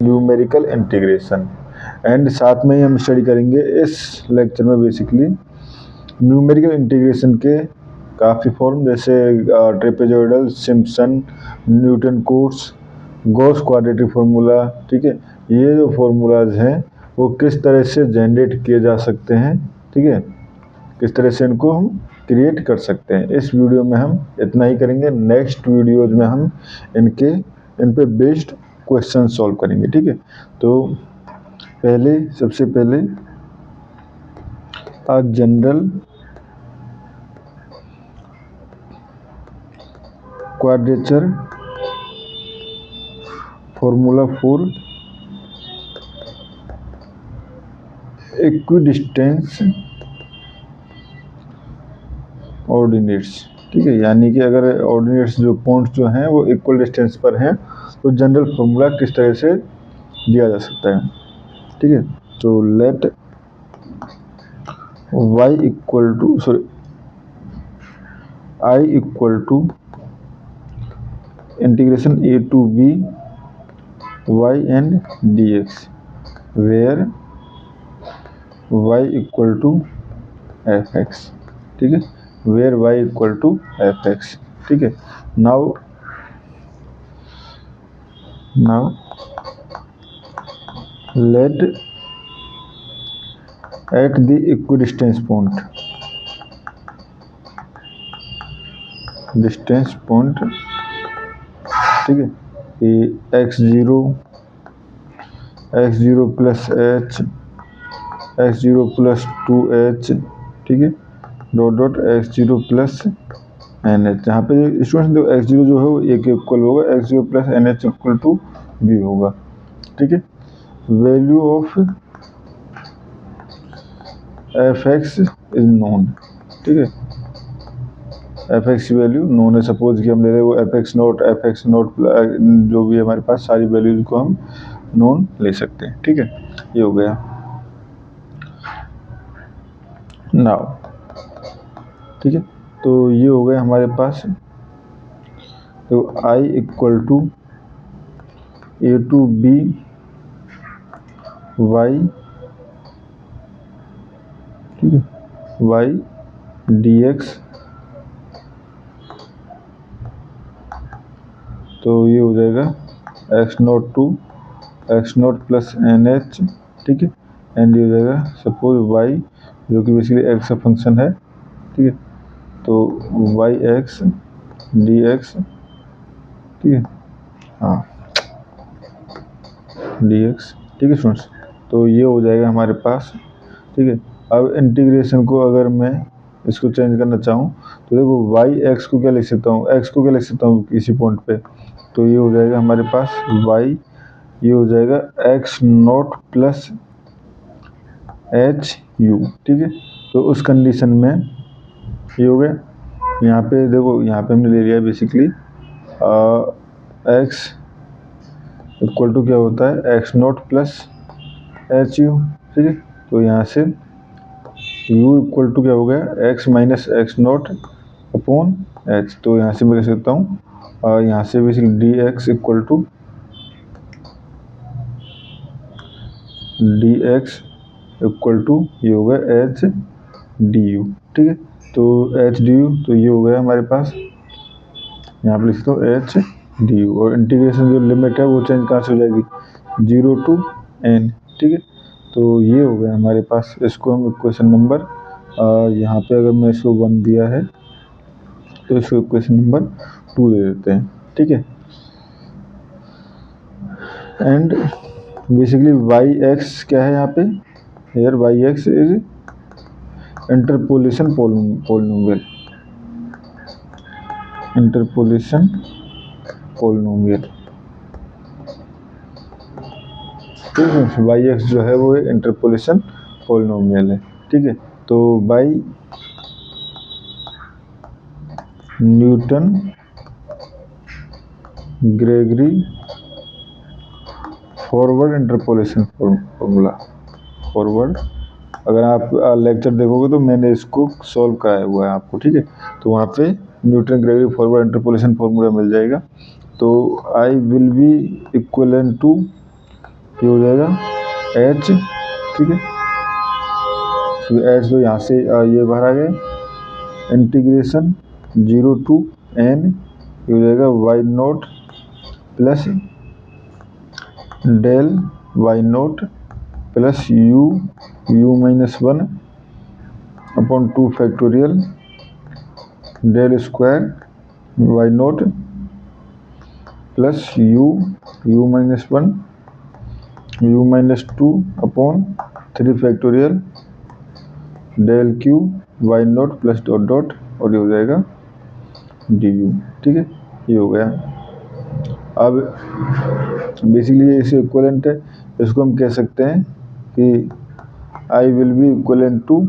Numerical integration. And साथ में ही हम स्टडी करेंगे इस लेक्चर में बेसिकली न्यूमेरिकल इंटीग्रेशन के काफ़ी फॉर्म, जैसे trapezoidal, Simpson, Newton Cotes, Gauss quadratic formula. ठीक है, ये जो फार्मूलाज हैं वो किस तरह से जनरेट किए जा सकते हैं, ठीक है, किस तरह से इनको हम क्रिएट कर सकते हैं। इस वीडियो में हम इतना ही करेंगे। नेक्स्ट वीडियोज में हम इन पे बेस्ड क्वेश्चन सॉल्व करेंगे। ठीक है, तो सबसे पहले general quadrature formula for equidistance ordinates. ठीक है, यानी कि अगर ऑर्डिनेट्स जो पॉइंट्स जो हैं वो इक्वल डिस्टेंस पर हैं तो जनरल फॉर्मूला किस तरह से दिया जा सकता है। ठीक है, तो let y equal to I equal to integration a to b y and dx where y equal to fx। ठीक है, where y equal to fx। ठीक है, now let at the equidistance point, distance point, ठीक है, x0 plus h, x0 plus 2h, ठीक है, dot dot x0 plus nh। यहाँ पे स्टूडेंट्स देखो x0 जो है वो a के इक्वल होगा, x0 plus nh equal to b होगा। ठीक है, value of fx is known. ठीक है, fx की वैल्यू नोन है। सपोज कि हम ले रहे हैं वो fx नोट जो भी हमारे पास सारी वैल्यूज को हम नोन ले सकते हैं। ठीक है, ये हो गया। नाउ ठीक है, तो ये हो गया हमारे पास। तो I equal to a to b y, ठीक है, y dx, तो ये हो जाएगा x naught to x naught plus nh। ठीक है, एंड ये हो जाएगा सपोज y जो कि बेसिकली x का फंक्शन है। ठीक है, तो yx dx, ठीक है, हाँ dx। ठीक है स्टूडेंट्स, तो ये हो जाएगा हमारे पास। ठीक है, अब इंटीग्रेशन को अगर मैं इसको चेंज करना चाहूँ तो देखो yx को क्या लिख सकता हूँ, x को क्या लिख सकता हूँ किसी पॉइंट पे, तो ये हो जाएगा हमारे पास y, ये हो जाएगा x not plus h u। ठीक है, तो उस कंडीशन में ये हो गया। यहाँ पे देखो, यहाँ पे हमने ले लिया बेसिकली x इक्वल टू क्या होता है x not plus H U. ठीक है, तो यहाँ से u इक्वल टू क्या हो गया x minus x not upon h। तो यहाँ से मैं कह सकता हूँ यहाँ से बेसिकली dx इक्वल टू ये हो गया h du। ठीक है, तो h du, तो ये हो गया हमारे पास, यहाँ पर लिख सकते हो h du। और इंटीग्रेशन जो लिमिट है वो चेंज कहाँ से हो जाएगी, 0 to n। ठीक है, तो ये हो गया हमारे पास। इसको हम इक्वेशन नंबर यहाँ पे अगर मैं इसको 1 दिया है तो इसको इक्वेशन नंबर 2 दे देते हैं। ठीक है, एंड बेसिकली yx क्या है यहाँ पे, here yx is interpolation polynomial, interpolation polynomial. ठीक है, yx जो है वो इंटरपोलेशन पोलिनोमियल है। ठीक है, तो by Newton Gregory forward interpolation formula. Forward, अगर आप लेक्चर देखोगे तो मैंने इसको सॉल्व कराया हुआ है आपको। ठीक है, तो वहाँ पे Newton Gregory forward interpolation formula मिल जाएगा। तो I will be equivalent to ये हो जाएगा एच, ठीक है। तो एच तो यहाँ से ये बाहर आ गए, इंटीग्रेशन 0 to n, ये हो जाएगा y naught plus del y naught plus u minus 1 upon 2 factorial del square y naught plus u minus 1 u minus 2 upon 3 factorial del cube y naught plus dot dot, और ये हो जाएगा D you, ठीक है। ये हो गया। अब बेसिकली ये इसे इक्वलेंट है, इसको हम कह सकते हैं कि I will be equivalent to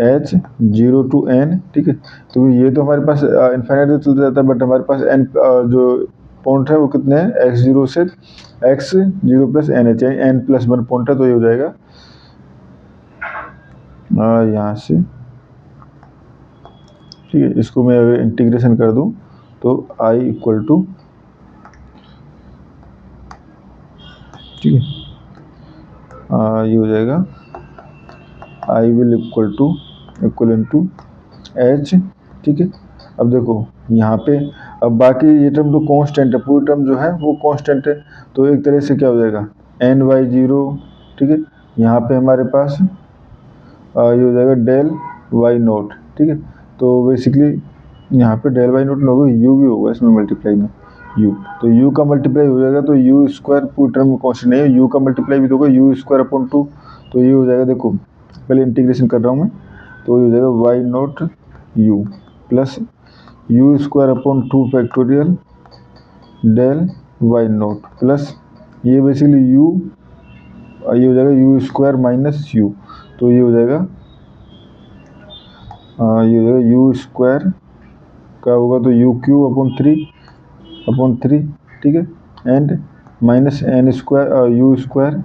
h 0 to n, ठीक है। तो ये तो हमारे पास इन्फाइनाइट चलता जाता है, बट हमारे पास n जो पॉइंट है वो कितने हैं, x0 से x0 plus n h, n plus 1 point है। तो ये हो जाएगा यहाँ से, ठीक है। इसको मैं अगर इंटीग्रेशन कर दूं तो i इक्वल टू, ठीक है, ये हो जाएगा I will equal to h, ठीक है। अब देखो यहाँ पे, अब बाकी ये टर्म तो कांस्टेंट है, पूरी टर्म जो है वो कांस्टेंट है, तो एक तरह से क्या हो जाएगा एन वाई 0, ठीक है। यहाँ पे हमारे पास ये हो जाएगा डेल वाई नोट, ठीक है। तो बेसिकली यहाँ पे डेल वाई नोट में होगा, यू भी होगा इसमें मल्टीप्लाई में यू, तो यू का मल्टीप्लाई हो जाएगा, तो यू स्क्वायर पूरी टर्म में कांस्टेंट नहीं है, यू का मल्टीप्लाई भी तो होगा यू स्क्वायर अपॉन 2, तो ये हो जाएगा, देखो पहले इंटीग्रेशन कर रहा हूँ मैं, तो ये हो जाएगा y naught u plus u square upon 2 factorial del y naught plus ये बेसिकली यू, ये हो जाएगा यू स्क्वायर माइनस यू, तो ये हो जाएगा यू स्क्वायर का होगा तो यू क्यू अपॉन 3, ठीक है, and minus n square u square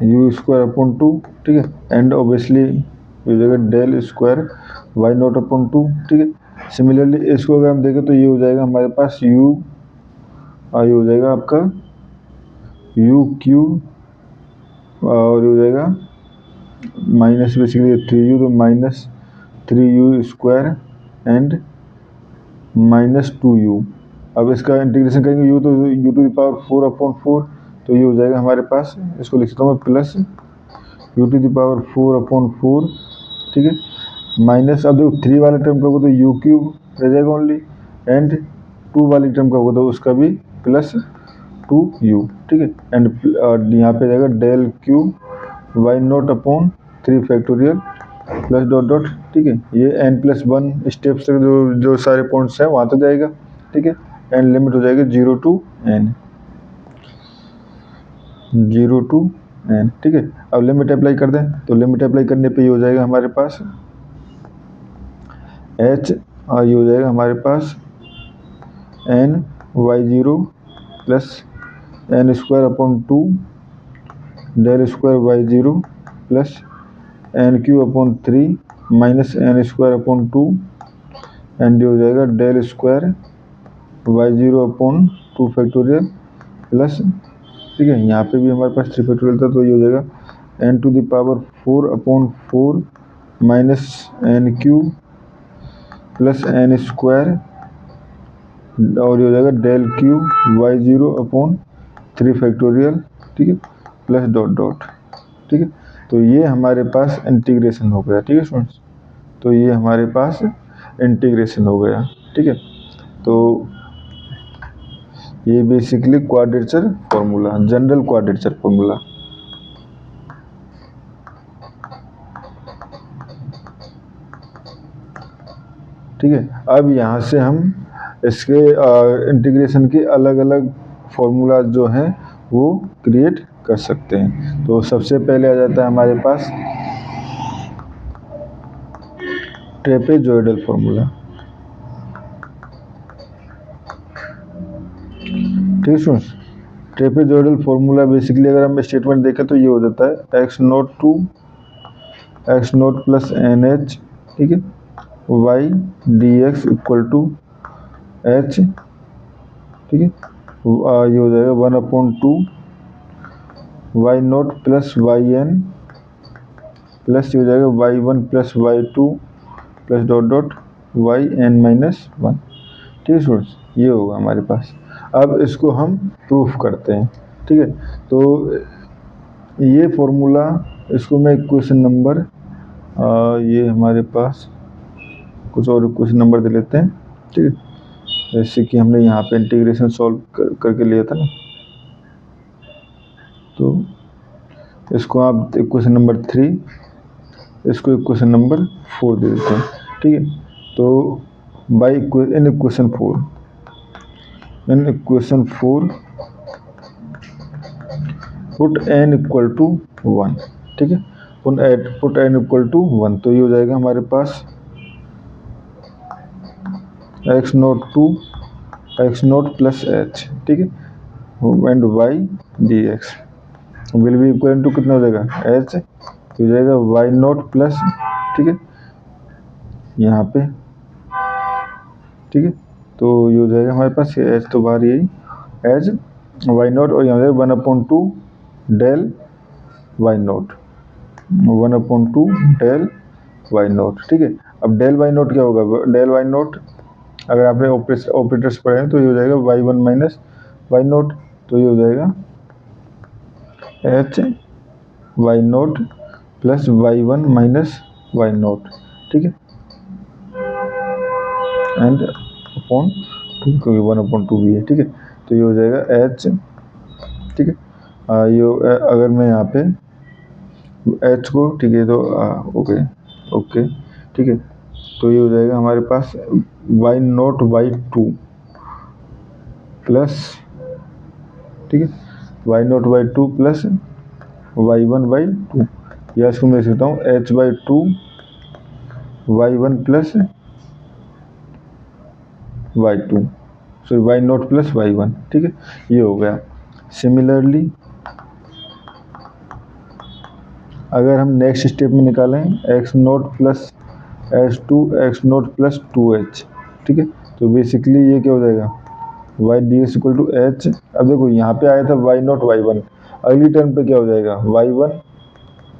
u square upon 2, ठीक है, एंड ऑब्वियसली हो जाएगा del square y naught upon 2, ठीक है। सिमिलरली इसको अगर हम देखें तो ये हो जाएगा हमारे पास ये हो जाएगा आपका यू क्यू, और ये हो जाएगा माइनस बेसिकली 3u, तो minus 3u square and minus 2u। अब इसका इंटीग्रेशन करेंगे यू तो u to the power 4 upon 4, तो ये हो जाएगा हमारे पास, इसको लिखता हूँ मैं plus u to the power 4 upon 4, ठीक है, माइनस, अब देखो 3 वाले टर्म का होगा तो यू क्यूब रह जाएगा ओनली, एंड 2 वाली टर्म का होगा तो उसका भी प्लस 2u, ठीक है, एंड यहाँ पे जाएगा del cube y naught upon 3 factorial plus dot dot, ठीक है। ये n+1 स्टेप्स तक जो सारे पॉइंट्स हैं वहाँ तक जाएगा, ठीक है, एंड लिमिट हो जाएगी 0 to n, ठीक है। अब लिमिट अप्लाई कर दें, तो लिमिट अप्लाई करने पे ये हो जाएगा हमारे पास h, और ये हो जाएगा हमारे पास n y0 plus n square upon 2 del square y0 plus n cube upon 3 minus n square upon 2, and ये हो जाएगा del square y0 upon 2 factorial plus, ठीक है, यहाँ पे भी हमारे पास 3 फैक्टोरियल था, तो ये हो जाएगा n to the power 4 upon 4 minus n cube plus n square, और ये हो जाएगा del Q y0 upon 3 factorial, ठीक है, प्लस डॉट डॉट, ठीक है। तो ये हमारे पास इंटीग्रेशन हो गया, ठीक है स्टूडेंट्स, तो ये हमारे पास इंटीग्रेशन हो गया, ठीक है। तो ये basically quadrature formula, general quadrature formula, ठीक है। अब यहाँ से हम इसके इंटीग्रेशन के अलग अलग फॉर्मूला जो हैं वो क्रिएट कर सकते हैं। तो सबसे पहले आ जाता है हमारे पास ट्रेपेजॉइडल फॉर्मूला, ठीक है स्टूडेंट्स, ट्रेपेजॉइडल फॉर्मूला बेसिकली अगर हम स्टेटमेंट देखें तो ये हो जाता है x naught to x naught plus n h, ठीक है, y d x equal to h, ठीक है, ये हो जाएगा 1/2 y naught plus y n plus ये हो जाएगा y one plus y two plus dot dot y n minus one, ठीक है स्टूडेंट्स, ये होगा हमारे पास। अब इसको हम प्रूफ करते हैं, ठीक है। तो ये फॉर्मूला, इसको मैं इक्वेशन नंबर ये हमारे पास कुछ और इक्वेशन नंबर दे लेते हैं, ठीक है, जैसे कि हमने यहाँ पे इंटीग्रेशन सॉल्व करके लिया था ना, तो इसको आप इक्वेशन नंबर 3, इसको इक्वेशन नंबर 4 दे देते हैं, ठीक है। तो by in equation 4 put n equal to 1, ठीक है, पुट n इक्वल टू 1, तो ये हो जाएगा हमारे पास x naught to x naught plus h, ठीक है, and y d x will be equal to कितना हो जाएगा एच, हो जाएगा वाई नोट प्लस, ठीक है, यहाँ पे, ठीक है, तो ये हो जाएगा हमारे पास एच तो बाहर यही एच वाई नोट और यहाँ 1/2 del y naught 1/2 del y naught, ठीक है। अब डेल वाई नोट क्या होगा, डेल वाई नोट अगर आपने ऑपरेटर्स पढ़े हैं तो ये हो जाएगा y one minus y naught, तो ये हो जाएगा h y naught plus y one minus y naught, ठीक है, एंड अपॉन 2 क्योंकि 1/2 भी है, ठीक है, तो ये हो जाएगा एच, ठीक है, ये अगर मैं यहाँ पे एच को, ठीक है, तो ओके, ठीक है, तो ये हो जाएगा हमारे पास वाई नोट बाई 2 प्लस, ठीक है, y naught by 2 plus y one by 2, या इसको मैं लिखता हूँ h by 2 y one plus y two, sorry y naught plus y one, ठीक है, ये हो गया। सिमिलरली अगर हम नेक्स्ट स्टेप में निकालें x naught plus h to x naught plus 2h, ठीक है, तो बेसिकली ये क्या हो जाएगा y d x equal to h. अब देखो यहाँ पे आया था वाई नोट वाई वन, अगली टर्म पे क्या हो जाएगा y one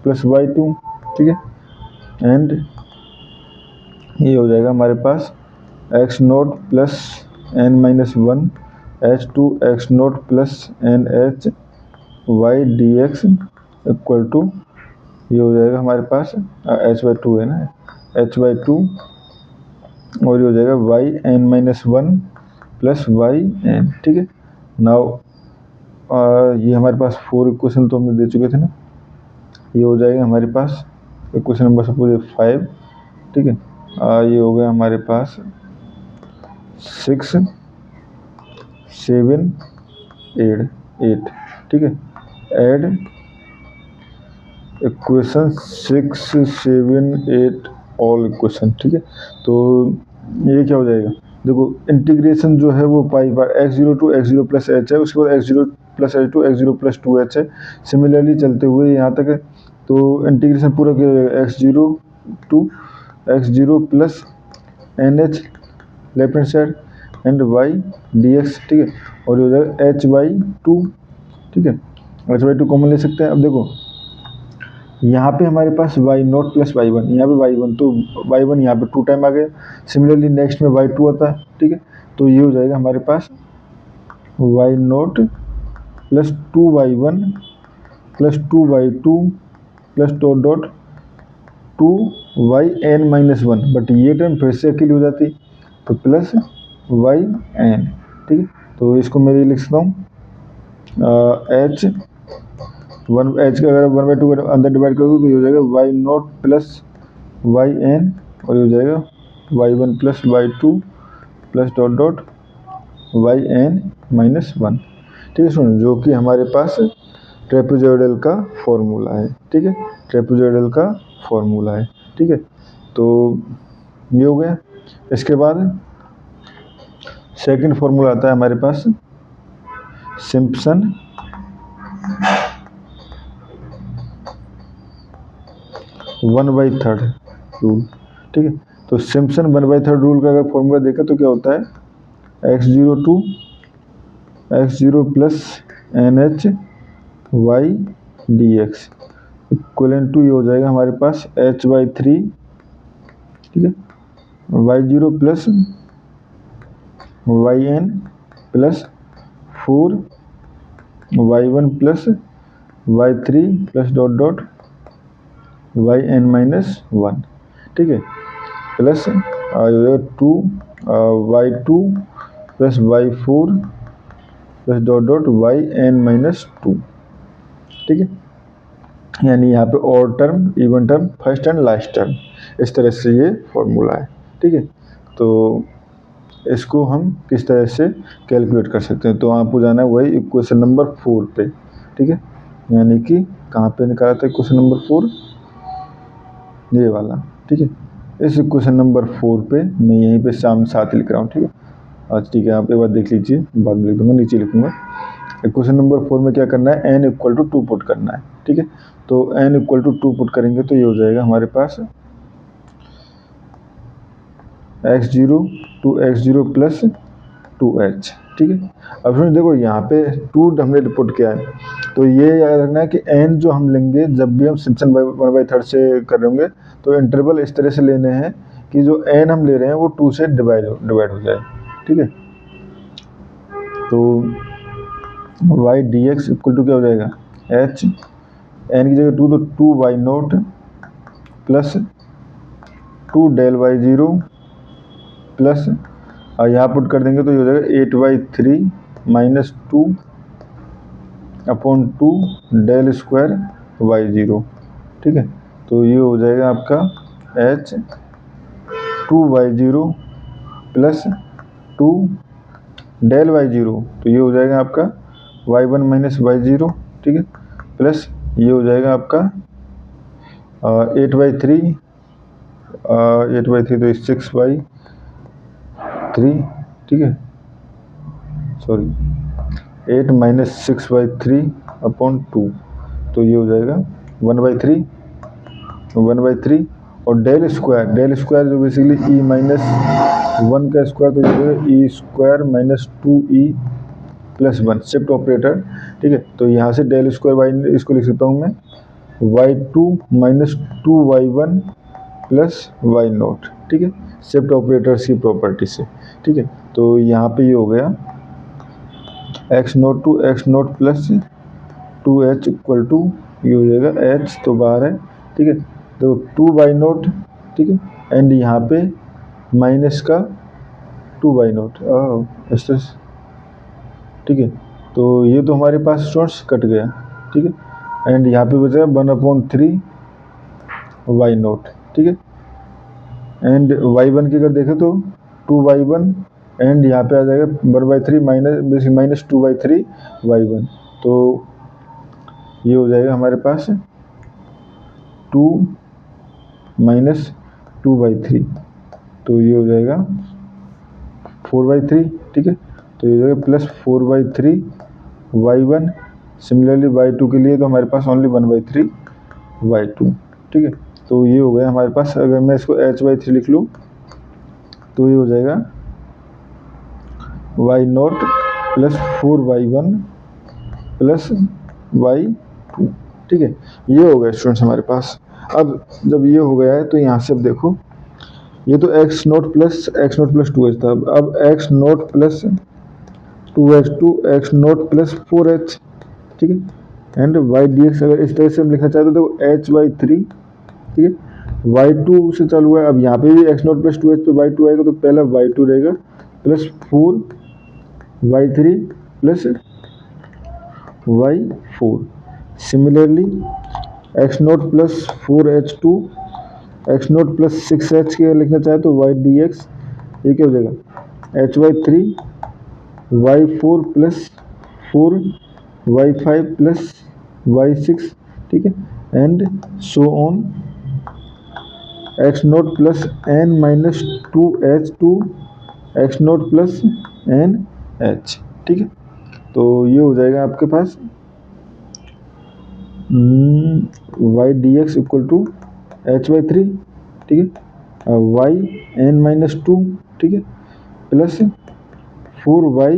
plus y two, ठीक है, एंड ये हो जाएगा हमारे पास x naught plus n minus one h to x naught plus n h y d x equal to, ये हो जाएगा हमारे पास एच बाई टू है ना, एच बाई टू, और ये हो जाएगा y n minus one plus y n, ठीक है। नाउ ये हमारे पास 4 इक्वेशन तो हमने दे चुके थे ना, ये हो जाएगा हमारे पास इक्वेशन नंबर सपोज 5, ठीक है, ये हो गया हमारे पास 6 7 8, ठीक है, एड इक्वेशन 6 7 8 ऑल इक्वेशन, ठीक है, तो ये क्या हो जाएगा, देखो इंटीग्रेशन जो है वो पाई बार x0 to x0 plus h है, उसके बाद x0 plus h to x0 plus 2h है, सिमिलरली चलते हुए यहाँ तक है, तो इंटीग्रेशन पूरा क्या हो जाएगा x0 to x0 plus n h left hand side and y d x, ठीक है, और ये हो जाएगा h बाई 2, ठीक है, h बाई 2 कॉमन ले सकते हैं। अब देखो यहाँ पे हमारे पास y naught plus y one, यहाँ पे वाई वन, तो वाई वन यहाँ पे 2 टाइम आ गया, सिमिलरली नेक्स्ट में वाई टू आता है, ठीक है, तो ये हो जाएगा हमारे पास y naught plus 2 y one plus 2 y two plus dot dot 2 y n minus one, but ये टर्म फिर से अकेली हो जाती, तो प्लस वाई एन, ठीक है, तो इसको मैं ये लिख सकता हूँ एच वन, एच का अगर 1/2 अंदर डिवाइड कर दूँ तो ये हो जाएगा y naught plus y n, और ये हो जाएगा y one plus y two plus dot dot y n minus one, ठीक है सुनो, जो कि हमारे पास ट्रेपेजॉइडल का फॉर्मूला है, ठीक है, ट्रेपेजॉइडल का फॉर्मूला है, ठीक है, तो ये हो गया। इसके बाद सेकंड फॉर्मूला आता है हमारे पास सिम्पसन 1/3 रूल, ठीक है। तो सिम्पसन 1/3 रूल का अगर फॉर्मूला देखा तो क्या होता है, x0 plus NH y dx equivalent to ये हो जाएगा हमारे पास h/3, ठीक है, y0 plus yn plus 4 y1 plus y3 plus dot dot yn-1, ठीक है, plus 2 y2 plus y4 plus dot dot yn-2, ठीक है। यानी यहाँ पे और term, even term, first and last term, इस तरह से ये फॉर्मूला है, ठीक है। तो इसको हम किस तरह से कैलकुलेट कर सकते हैं, तो आपको जाना है वही इक्वेशन नंबर 4 पे, ठीक है। यानी कि कहाँ पे निकाला था इक्वेशन नंबर 4, ये वाला, ठीक है। इस इक्वेशन नंबर 4 पे मैं यहीं पे सामने साथ लिख रहा हूँ, ठीक है। आज ठीक है, आप एक बार देख लीजिए, बाद में लिख दूंगा, नीचे लिखूंगा। इक्वेशन नंबर 4 में क्या करना है, n इक्वल टू 2 पुट करना है, ठीक है। तो n इक्वल टू 2 पुट करेंगे तो ये हो जाएगा हमारे पास x0 to x0 plus 2h, ठीक है। अब सुनिए, देखो यहाँ पे 2 हमने पुट किया है, तो ये याद रखना है कि n जो हम लेंगे जब भी हम सिम्पसन 1/3 से कर रहे होंगे, तो इंटरवल इस तरह से लेने हैं कि जो n हम ले रहे हैं वो 2 से डिवाइड हो जाए, ठीक है। तो y dx इक्वल टू क्या हो जाएगा, h n की जगह 2 तो 2y0 plus 2 del y0 plus यहाँ पुट कर देंगे तो ये हो जाएगा 8/3 minus 2 upon 2 del square y0, ठीक है। तो ये हो जाएगा आपका h 2y0 plus 2 del y0, तो ये हो जाएगा आपका y1 माइनस y0, ठीक है, प्लस ये हो जाएगा आपका 8/3 तो 6/3, ठीक है, सॉरी 8 माइनस 6/3 अपॉन 2, तो ये हो जाएगा 1/3 और डेल स्क्वायर जो बेसिकली e माइनस 1 का स्क्वायर, तो ये हो जाएगा e square minus 2e plus 1, shift operator, ठीक है। तो यहाँ से डेल स्क्वायर y इसको लिख सकता हूँ मैं y2 minus 2y1 plus y0, ठीक है, शिफ्ट ऑपरेटर्स की प्रॉपर्टी से, ठीक है। तो यहाँ पे ये हो गया x0 to x0 plus 2h equal to ये हो जाएगा h तो बाहर है, ठीक है, तो 2y0, ठीक है, एंड यहाँ पे माइनस का 2y0, इस तरह, ठीक है। तो ये तो हमारे पास स्टूडेंट्स कट गया, ठीक है, एंड यहाँ पे बचा 1/3 y0, ठीक है, एंड y1 की अगर देखें तो 2y1 एंड यहाँ पे आ जाएगा 1/3 माइनस 2/3 y1, तो ये हो जाएगा हमारे पास 2 माइनस 2/3, तो ये हो जाएगा 4/3, ठीक है। तो ये हो जाएगा प्लस 4/3 y1, सिमिलरली y2 के लिए तो हमारे पास ओनली 1/3 y2, ठीक है। तो ये हो गया हमारे पास, अगर मैं इसको h/3 लिख लूँ तो ये हो जाएगा y0 plus 4y1 plus y2, ठीक है। ये हो गया स्टूडेंट्स हमारे पास। अब जब ये हो गया है तो यहाँ से अब देखो, ये तो x0 प्लस 2h था, अब x0 plus 2h to x0 plus 4h, ठीक है, एंड y dx अगर इस तरह से हम लिखना चाहते तो h/3, ठीक है, y2 से चालू है, अब यहाँ पे भी x0 प्लस 2h पे y2 आएगा, तो पहला y2 रहेगा plus 4y3 plus y4, similarly x0 plus 4h2 x0 plus 6h के लिखना चाहे तो y dx, ये क्या हो जाएगा h/3 y4 plus 4 y5 plus y6, ठीक है, and so on x0 plus n minus 2h to x0 plus n h, ठीक है। तो ये हो जाएगा आपके पास y d x equal to h by three, ठीक है, वाई एन माइनस टू, ठीक है, plus 4y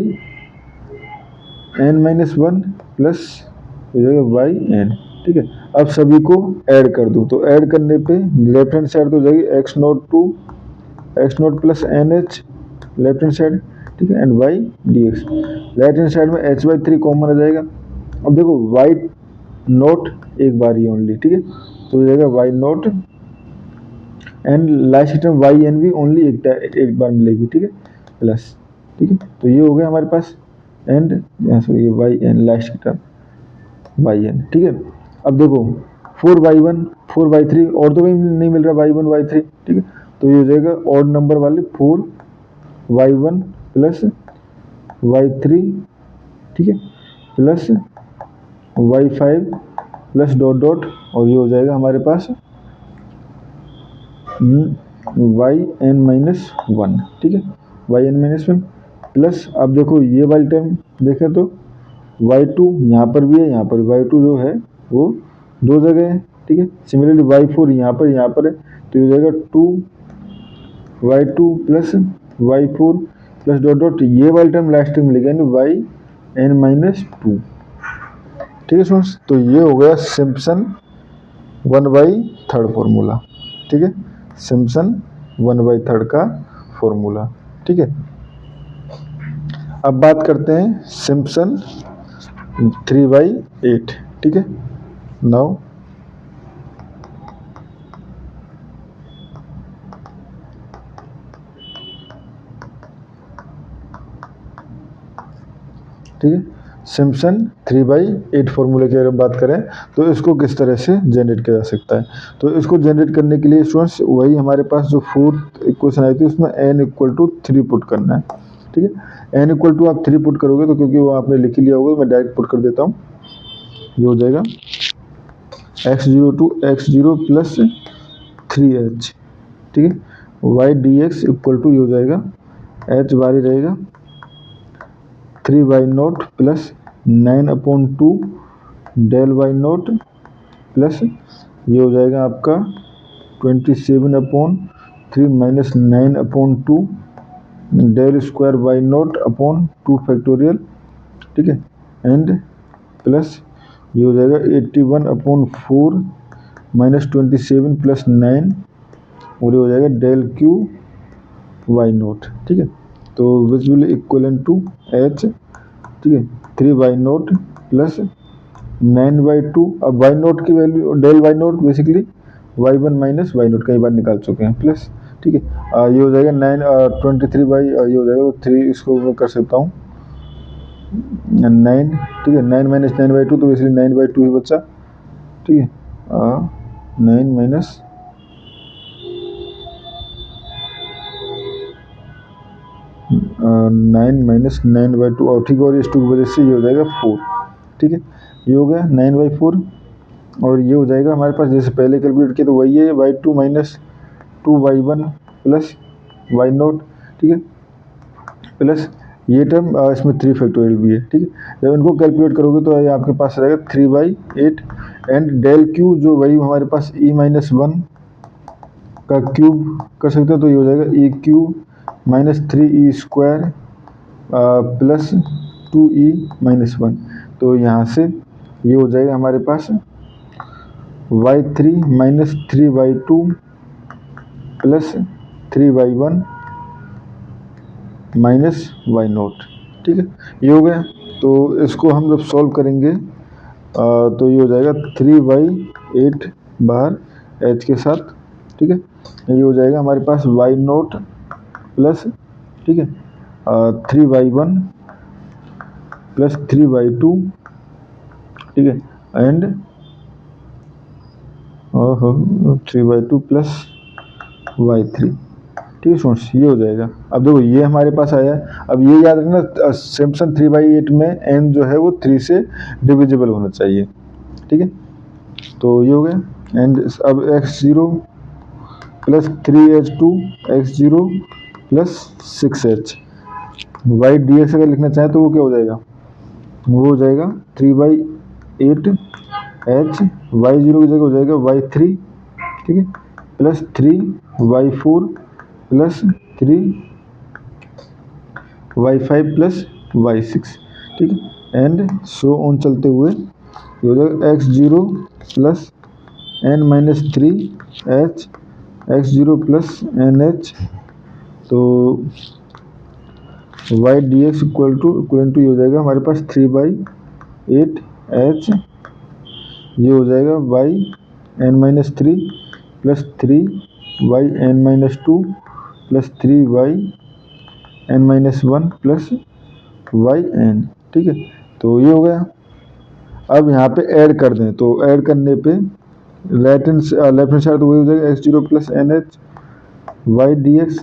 n minus one plus हो जाएगा वाई एन, ठीक है। अब सभी को ऐड कर दूँ तो ऐड करने पे लेफ्ट हैंड साइड तो हो जाएगी x naught to x naught plus n h left hand side, ठीक है, and y d x. Right hand side में एच बाई थ्री कॉमन आ जाएगा। अब देखो वाई नोट एक बार ही ओनली, ठीक है, तो हो जाएगा y naught and last term y n भी ओनली एक बार मिलेगी, ठीक है, प्लस, ठीक है, तो ये हो गया हमारे पास एंड यहाँ से ये वाई एन लास्ट की टर्म वाई एन, ठीक है। अब देखो 4y1 4y3 और तो कहीं नहीं मिल रहा y1 y3, ठीक है, तो ये हो जाएगा ऑड नंबर वाले 4y1 प्लस y3, ठीक है, plus y5 plus dot dot और ये हो जाएगा हमारे पास वाई एन माइनस वन, ठीक है, y n minus one plus अब देखो ये वाली टर्म देखें तो y2 यहाँ पर भी है, यहाँ पर y2 जो है वो दो जगह है, ठीक है। सिमिलरली y4 यहाँ पर है, तो ये हो जाएगा 2y2 plus y4 plus dot dot ये वाली टर्म लास्ट टर्म मिलेगा यानी वाई एन माइनस टू, ठीक है स्टूडेंट्स। तो ये हो गया सिम्पसन 1/3 फॉर्मूला, ठीक है, सिम्पसन 1/3 का फॉर्मूला, ठीक है। अब बात करते हैं सिम्पसन 3/8, ठीक है। नाउ ठीक है, सिम्पसन 3/8 फॉर्मूले की अगर बात करें तो इसको किस तरह से जनरेट किया जा सकता है। तो इसको जनरेट करने के लिए स्टूडेंट्स वही हमारे पास जो फोर्थ इक्वेशन आई थी उसमें n इक्वल टू 3 पुट करना है, ठीक है। n इक्वल टू आप 3 पुट करोगे तो क्योंकि वो आपने लिख लिया होगा मैं डायरेक्ट पुट कर देता हूँ। ये हो जाएगा x0 to x0 plus 3h, ठीक है, y d x equal to ये हो जाएगा h बार ही रहेगा 3y naught plus 9/2 del y naught plus ये हो जाएगा आपका 27/3 minus 9/2 del square y naught upon 2 factorial, ठीक है, एंड प्लस ये हो जाएगा 81/4 माइनस 27 प्लस 9 और ये हो जाएगा डेल क्यू वाई नोट, ठीक है। तो which will equal to h, ठीक है, 3y नोट प्लस 9/2। अब वाई नोट की value del y naught basically y1 minus y naught कई बार निकाल चुके हैं प्लस, ठीक है, ये हो जाएगा 23 ये हो जाएगा 3 इसको मैं कर सकता हूँ 9, ठीक है, 9 माइनस 9/2 तो इसलिए 9/2 ही बचा, ठीक है, 9 माइनस 9/2 और ठीक है, और इस 2 की वजह से ये हो जाएगा 4, ठीक है, ये हो गया 9/4 और ये हो जाएगा हमारे पास जैसे पहले कैलकुलेट किया तो वही है y2 minus 2y1 plus Y naught, ठीक है, प्लस ये टर्म इसमें 3 फैक्टोरियल भी है, ठीक है। जब इनको कैलकुलेट करोगे तो ये आपके पास रहेगा 3/8 एंड डेल क्यू जो वही हमारे पास e-1 का क्यूब कर सकते हो तो ये हो जाएगा e cube minus 3e square plus 2e-1, तो यहाँ से ये हो जाएगा हमारे पास y3 minus 3y2 plus 3y1 minus y naught, ठीक है, ये हो गया। तो इसको हम जब सॉल्व करेंगे तो ये हो जाएगा 3/8 बाहर h के साथ, ठीक है, ये हो जाएगा हमारे पास वाई नोट प्लस, ठीक है, 3y1 प्लस 3y2, ठीक है, एंड 3y2 प्लस y3, ठीक है स्टूडेंट्स, ये हो जाएगा। अब देखो ये हमारे पास आया है, अब ये याद रखना सिम्पसन 3/8 में n जो है वो 3 से डिविजिबल होना चाहिए, ठीक है, तो ये हो गया एंड अब x0 plus 3h2 x0 plus 6h y d x अगर लिखना चाहे तो वो क्या हो जाएगा, वो हो जाएगा 3/8 एच y0 की जगह हो जाएगा y3, ठीक है, plus 3y4 plus 3y5 plus y6, ठीक है, एंड सो ऑन चलते हुए ये हो जाएगा x0 plus n minus 3h x0 plus nh, तो y d x equal to ये हो जाएगा हमारे पास 3/8h, ये हो जाएगा y n minus 3 plus 3y n minus 2 plus 3y n minus 1 plus y n, ठीक है, तो ये हो गया। अब यहाँ पे ऐड कर दें तो ऐड करने पे लेफ्ट हैंड साइड तो वही हो जाएगा x0 plus n h y d x,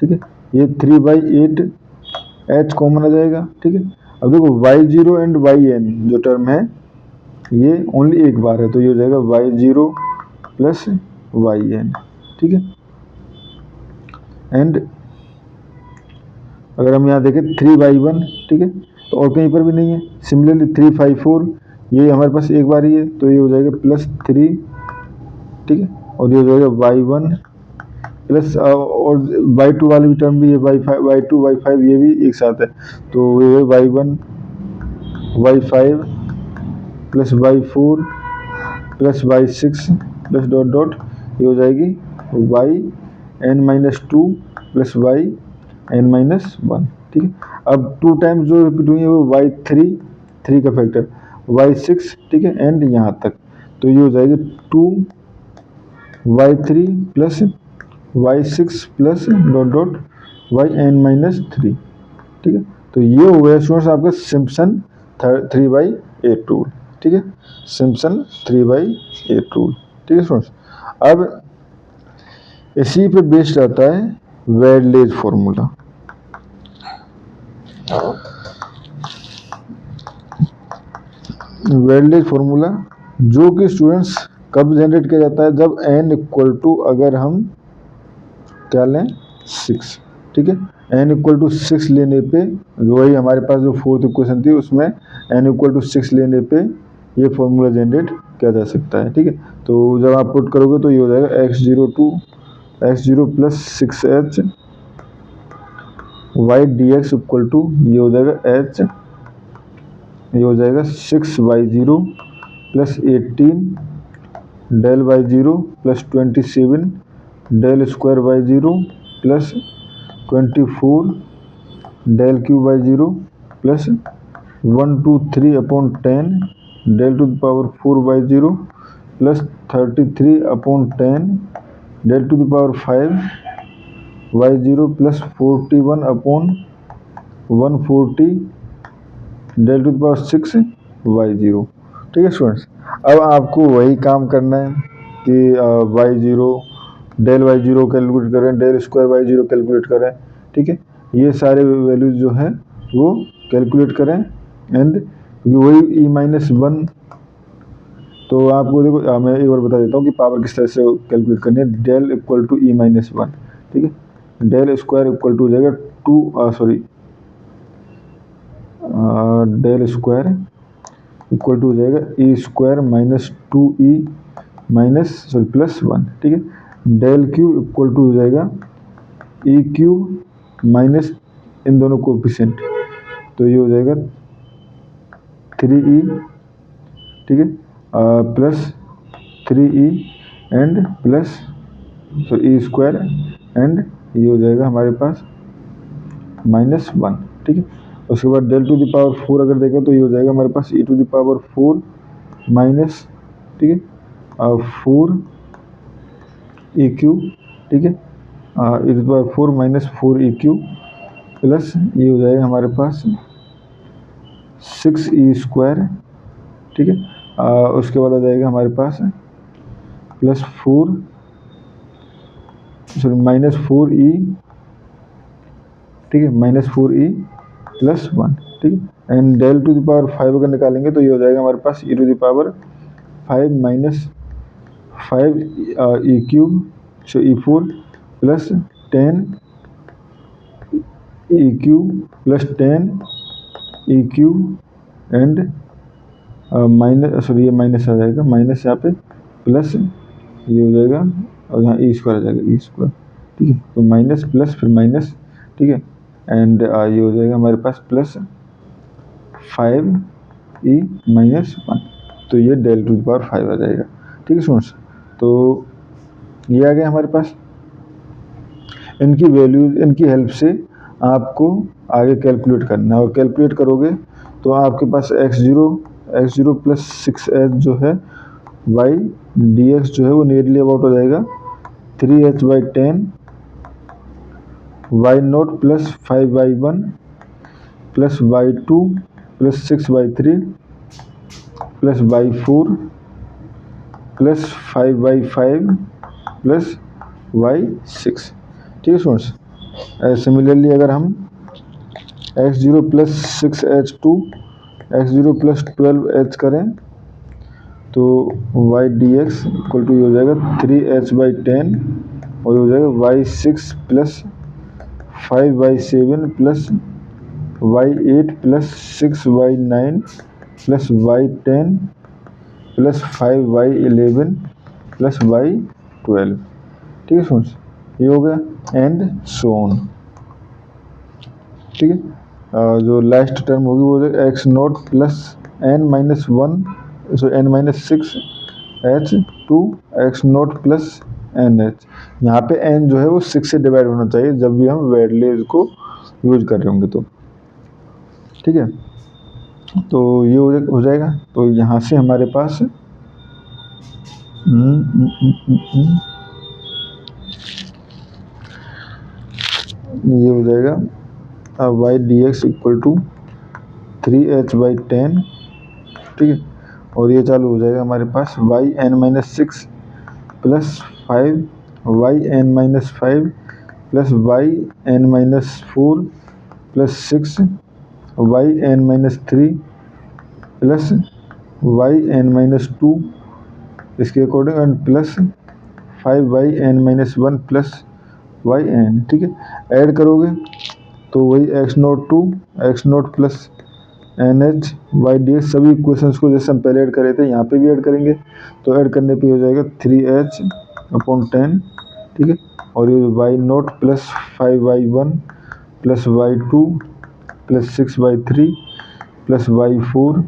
ठीक है, ये 3/8 h कॉमन आ जाएगा, ठीक है। अब देखो y0 एंड yn जो टर्म है ये ओनली एक बार है, तो ये हो जाएगा y0 प्लस yn, ठीक है। एंड अगर हम यहाँ देखें 3y1, ठीक है, तो और कहीं पर भी नहीं है। सिमिलरली 354 ये हमारे पास एक बार ही है, तो ये हो जाएगा प्लस 3, ठीक है, और ये हो जाएगा y1 प्लस और y2 वाली भी टर्म भी है, y2 y5 ये भी एक साथ है, तो ये y1 y5 plus y4 plus y6 plus dot dot ये हो जाएगी yn minus 2 plus yn minus 1, ठीक है। अब 2 टाइम्स जो रिपीट हुई है वो y3 3 का फैक्टर y6, ठीक है, एंड यहाँ तक, तो ये हो जाएगी 2y3 plus y6 plus dot dot yn minus 3, ठीक है। तो ये हो गया स्टूडेंट्स आपका सिम्पसन 3/8 रूल, ठीक है, सिम्पसन 3/8 रूल, ठीक है स्टूडेंट्स। अब इसी पे बेस्ड रहता है वेडलेज फॉर्मूला। वेडलेज फॉर्मूला जो कि स्टूडेंट्स कब जनरेट किया जाता है, जब n इक्वल टू अगर हम क्या लें 6, ठीक है, n इक्वल टू 6 लेने पे वही हमारे पास जो फोर्थ इक्वेशन थी उसमें n इक्वल टू 6 लेने पे ये फॉर्मूला जनरेट किया जा सकता है, ठीक है। तो जब आप पुट करोगे तो ये हो जाएगा x0 plus 6h y d x equal to ये हो जाएगा h, ये हो जाएगा 6y0 plus 18 del y0 plus 27 del square y0 plus 24 del cube y0 plus 123 upon 10 del to the power 4 y0 plus 33 upon 10 del to the power 5 y0 plus 41 upon 140 del to the power 6 y0, ठीक है students. अब आपको वही काम करना है कि y0 del y0 calculate करें, डेल स्क्वायर y0 कैलकुलेट करें, ठीक है, ये सारे वैल्यूज जो है वो कैलकुलेट करें एंड वही e-1। तो आपको देखो मैं एक बार बता देता हूँ कि पावर किस तरह से कैलकुलेट करनी है। डेल इक्वल टू e-1, ठीक है, डेल स्क्वायर इक्वल टू हो जाएगा डेल स्क्वायर इक्वल टू हो जाएगा e square minus 2e minus plus 1, ठीक है। डेल क्यू इक्वल टू हो जाएगा e क्यूब माइनस इन दोनों कोएफिशिएंट, तो ये हो जाएगा 3e, ठीक है, plus 3e and plus e square and ये हो जाएगा हमारे पास माइनस 1, ठीक है। उसके बाद डेल टू द पावर 4 अगर देखें तो ये हो जाएगा हमारे पास e to the power 4 minus, ठीक है, 4 e क्यूब, ठीक है, e to the power 4 minus 4 e cube plus ये हो जाएगा हमारे पास 6e स्क्वायर, ठीक है, उसके बाद आ जाएगा हमारे पास प्लस 4 माइनस 4e, ठीक है, माइनस 4e प्लस 1, ठीक है, and del to the power 5 अगर निकालेंगे तो ये हो जाएगा हमारे पास e to the power 5 minus 5 e cube e4 plus 10 e cube plus 10 e cube and minus, sorry ये माइनस आ जाएगा, माइनस यहाँ पे प्लस ये हो जाएगा और यहाँ ई स्क्वायर आ जाएगा, ई स्क्वायर, ठीक है। तो माइनस प्लस फिर माइनस, ठीक है, एंड ये हो जाएगा हमारे पास प्लस 5e माइनस 1, तो ये डेल टू द पावर 5 आ जाएगा, ठीक है स्टूडेंट्स। तो ये आ गया हमारे पास। इनकी वैल्यूज, इनकी हेल्प से आपको आगे कैलकुलेट करना है, और कैलकुलेट करोगे तो आपके पास x0 प्लस 6h जो है y dx जो है वो नियरली अबाउट हो जाएगा 3h/10 y0 plus 5y1 plus y2 plus 6y3 plus y4 plus 5y5 plus y6, ठीक है स्टूडेंट्स। सिमिलरली अगर हम x0 plus 6h2 x0 plus 12h करें तो y dx इक्वल टू हो जाएगा 3h/10 और हो जाएगा y6 plus 5y7 plus y8 plus 6y9 plus y10 plus 5y11 plus y12, ठीक है स्टूडेंट्स, ये हो गया एंड सो ऑन, ठीक है। जो लास्ट टर्म होगी वो x0 plus n-1 n-6h2 x0 plus nh, यहाँ पे n जो है वो 6 से डिवाइड होना चाहिए जब भी हम वेरलेज को यूज कर रहे होंगे तो, ठीक है। तो ये हो जाएगा। तो यहाँ से हमारे पास ये हो जाएगा y dx equal to 3h/10, ठीक है, और ये चालू हो जाएगा हमारे पास yn-6 plus 5 yn-5 plus yn-4 plus 6 yn-3 plus yn-2 इसके according and plus 5yn-1 plus yn, ठीक है। ऐड करोगे तो वही x0 plus nh y dx सभी इक्वेशंस को जैसे हम पहले ऐड करे थे यहाँ पे भी ऐड करेंगे, तो ऐड करने पे हो जाएगा 3h/10, ठीक है, और ये y0 plus 5y1 plus y2 plus 6y3 plus y4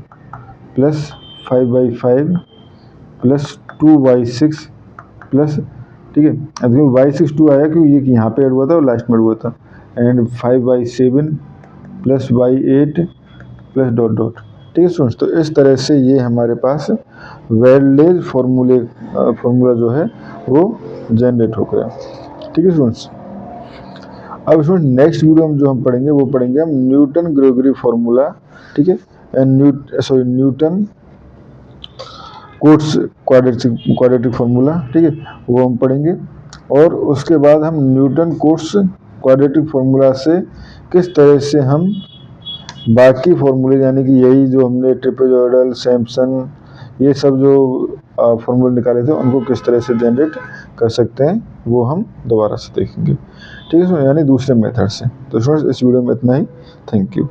plus 5y5 plus 2y6 plus, ठीक है, अब y6 2 आया क्योंकि ये यहाँ पे ऐड हुआ था और लास्ट में ऐड हुआ था, and 5y7 plus y8 plus dot dot, ठीक है स्टूडेंट्स। तो इस तरह से ये हमारे पास वेरलेज फॉर्मूला जो है वो जनरेट हो गया, ठीक है स्टूडेंट्स। अब स्टूडेंट नेक्स्ट वीडियो में जो हम पढ़ेंगे वो पढ़ेंगे हम न्यूटन ग्रेगरी फॉर्मूला, ठीक है, न्यूटन कोट्स क्वाड्रेटिक फार्मूला, ठीक है, वो हम पढ़ेंगे। और उसके बाद हम न्यूटन कोट्स क्वाड्रेटिक फार्मूला से किस तरह से हम बाकी फार्मूले यानी कि यही जो हमने ट्रेपेजॉइडल, सैमसन, ये सब जो फार्मूले निकाले थे उनको किस तरह से जनरेट कर सकते हैं वो हम दोबारा से देखेंगे, ठीक है, यानी दूसरे मेथड से। तो स्टूडेंट्स इस वीडियो में इतना ही, थैंक यू।